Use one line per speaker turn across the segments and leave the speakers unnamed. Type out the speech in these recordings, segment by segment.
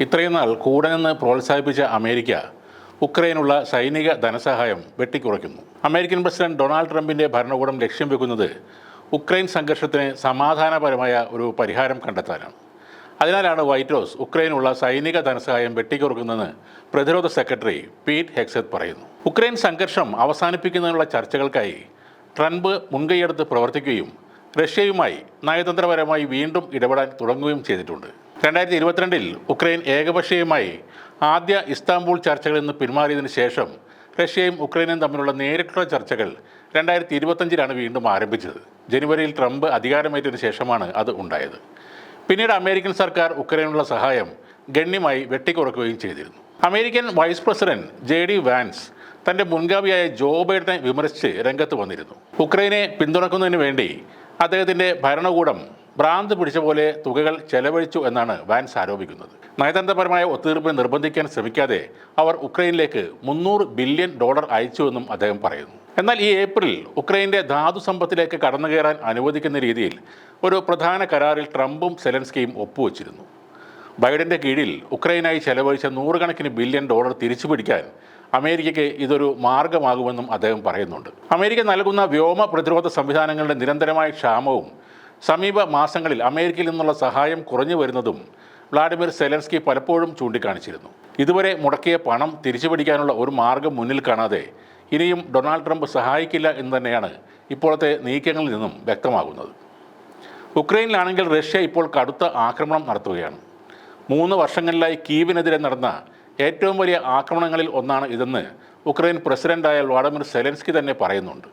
ഇത്രയും നാൾ കൂടെ നിന്ന് പ്രോത്സാഹിപ്പിച്ച അമേരിക്ക ഉക്രൈനുള്ള സൈനിക ധനസഹായം വെട്ടിക്കുറയ്ക്കുന്നു. അമേരിക്കൻ പ്രസിഡന്റ് ഡൊണാൾഡ് ട്രംപിൻ്റെ ഭരണകൂടം ലക്ഷ്യം വെക്കുന്നത് ഉക്രൈൻ സംഘർഷത്തിന് സമാധാനപരമായ ഒരു പരിഹാരം കണ്ടെത്താനാണ്. അതിനാലാണ് വൈറ്റ് ഹൗസ് ഉക്രൈനുള്ള സൈനിക ധനസഹായം വെട്ടിക്കുറക്കുന്നതെന്ന് പ്രതിരോധ സെക്രട്ടറി പീറ്റ് ഹെഗ്സെത്ത് പറയുന്നു. ഉക്രൈൻ സംഘർഷം അവസാനിപ്പിക്കുന്നതിനുള്ള ചർച്ചകൾക്കായി ട്രംപ് മുൻകൈയെടുത്ത് പ്രവർത്തിക്കുകയും റഷ്യയുമായി നയതന്ത്രപരമായി വീണ്ടും ഇടപെടാൻ തുടങ്ങുകയും ചെയ്തിട്ടുണ്ട്. 2022 ഉക്രൈൻ ഏകപക്ഷീയമായി ആദ്യ ഇസ്താംബൂൾ ചർച്ചകളിൽ നിന്ന് പിന്മാറിയതിനു ശേഷം റഷ്യയും ഉക്രൈനും തമ്മിലുള്ള നേരിട്ടുള്ള ചർച്ചകൾ 2025 വീണ്ടും ആരംഭിച്ചത്. ജനുവരിയിൽ ട്രംപ് അധികാരമേറ്റതിനു ശേഷമാണ് അത് ഉണ്ടായത്. പിന്നീട് അമേരിക്കൻ സർക്കാർ ഉക്രൈനുള്ള സഹായം ഗണ്യമായി വെട്ടിക്കുറക്കുകയും ചെയ്തിരുന്നു. American vice president JD Vance തൻ്റെ മുൻഗാമിയായ ജോ ബൈഡനെ വിമർശിച്ച് രംഗത്ത് വന്നിരുന്നു. ഉക്രൈനെ പിന്തുണക്കുന്നതിന് വേണ്ടി അദ്ദേഹത്തിൻ്റെ ഭരണകൂടം ഭ്രാന്ത് പിടിച്ച പോലെ തുകകൾ ചെലവഴിച്ചു എന്നാണ് വാൻസ് ആരോപിക്കുന്നത്. നയതന്ത്രപരമായ ഒത്തുതീർപ്പിന് നിർബന്ധിക്കാൻ ശ്രമിക്കാതെ അവർ ഉക്രൈനിലേക്ക് $300 ബില്യൺ അയച്ചുവെന്നും അദ്ദേഹം പറയുന്നു. എന്നാൽ ഈ ഏപ്രിൽ ഉക്രൈൻ്റെ ധാതു സമ്പത്തിലേക്ക് കടന്നു കയറാൻ അനുവദിക്കുന്ന രീതിയിൽ ഒരു പ്രധാന കരാറിൽ ട്രംപും സെലൻസ്കിയും ഒപ്പുവെച്ചിരുന്നു. ബൈഡൻ്റെ കീഴിൽ ഉക്രൈനായി ചെലവഴിച്ച $100 ബില്യൺ തിരിച്ചുപിടിക്കാൻ അമേരിക്കയ്ക്ക് ഇതൊരു മാർഗമാകുമെന്നും അദ്ദേഹം പറയുന്നുണ്ട്. അമേരിക്ക നൽകുന്ന വ്യോമ പ്രതിരോധ സംവിധാനങ്ങളുടെ നിരന്തരമായ ക്ഷാമവും സമീപ മാസങ്ങളിൽ അമേരിക്കയിൽ നിന്നുള്ള സഹായം കുറഞ്ഞു വരുന്നതും വ്ളാഡിമിർ സെലൻസ്കി പലപ്പോഴും ചൂണ്ടിക്കാണിച്ചിരുന്നു. ഇതുവരെ മുടക്കിയ പണം തിരിച്ചുപിടിക്കാനുള്ള ഒരു മാർഗം മുന്നിൽ കാണാതെ ഇനിയും ഡൊണാൾഡ് ട്രംപ് സഹായിക്കില്ല എന്ന് തന്നെയാണ് ഇപ്പോഴത്തെ നീക്കങ്ങളിൽ നിന്നും വ്യക്തമാകുന്നത്. ഉക്രൈനിലാണെങ്കിൽ റഷ്യ ഇപ്പോൾ കടുത്ത ആക്രമണം നടത്തുകയാണ്. 3 വർഷങ്ങളിലായി കീവിനെതിരെ നടന്ന ഏറ്റവും വലിയ ആക്രമണങ്ങളിൽ ഒന്നാണ് ഇതെന്ന് ഉക്രൈൻ പ്രസിഡന്റായ വ്ളാഡിമിർ സെലൻസ്കി തന്നെ പറയുന്നുണ്ട്.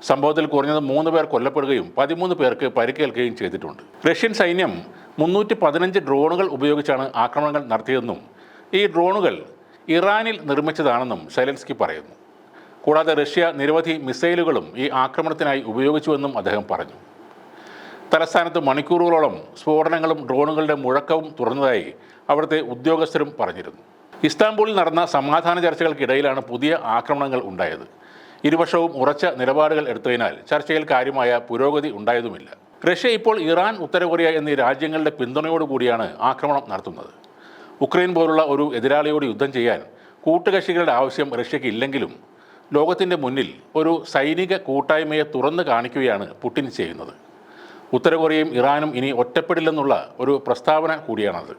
സംഭവത്തിൽ കുറഞ്ഞത് 3 പേർ കൊല്ലപ്പെടുകയും 13 പേർക്ക് പരിക്കേൽക്കുകയും ചെയ്തിട്ടുണ്ട്. റഷ്യൻ സൈന്യം 315 ഡ്രോണുകൾ ഉപയോഗിച്ചാണ് ആക്രമണങ്ങൾ നടത്തിയതെന്നും ഈ ഡ്രോണുകൾ ഇറാനിൽ നിർമ്മിച്ചതാണെന്നും സെലൻസ്കി പറയുന്നു. കൂടാതെ റഷ്യ നിരവധി മിസൈലുകളും ഈ ആക്രമണത്തിനായി ഉപയോഗിച്ചുവെന്നും അദ്ദേഹം പറഞ്ഞു. തലസ്ഥാനത്ത് മണിക്കൂറുകളോളം സ്ഫോടനങ്ങളും ഡ്രോണുകളുടെ മുഴക്കവും തുറന്നതായി അവിടുത്തെ ഉദ്യോഗസ്ഥരും പറഞ്ഞിരുന്നു. ഇസ്താംബൂളിൽ നടന്ന സമാധാന ചർച്ചകൾക്കിടയിലാണ് പുതിയ ആക്രമണങ്ങൾ ഉണ്ടായത്. ഇരുപക്ഷവും ഉറച്ച നിലപാടുകൾ എടുത്തതിനാൽ ചർച്ചയിൽ കാര്യമായ പുരോഗതി ഉണ്ടായതുമില്ല. റഷ്യ ഇപ്പോൾ ഇറാൻ, ഉത്തര കൊറിയ എന്നീ രാജ്യങ്ങളുടെ പിന്തുണയോടുകൂടിയാണ് ആക്രമണം നടത്തുന്നത്. ഉക്രൈൻ പോലുള്ള ഒരു എതിരാളിയോട് യുദ്ധം ചെയ്യാൻ കൂട്ടുകക്ഷികളുടെ ആവശ്യം റഷ്യയ്ക്ക് ഇല്ലെങ്കിലും ലോകത്തിൻ്റെ മുന്നിൽ ഒരു സൈനിക കൂട്ടായ്മയെ തുറന്നു കാണിക്കുകയാണ് പുടിൻ ചെയ്യുന്നത്. ഉത്തര കൊറിയയും ഇറാനും ഇനി ഒറ്റപ്പെടില്ലെന്നുള്ള ഒരു പ്രസ്താവന കൂടിയാണത്.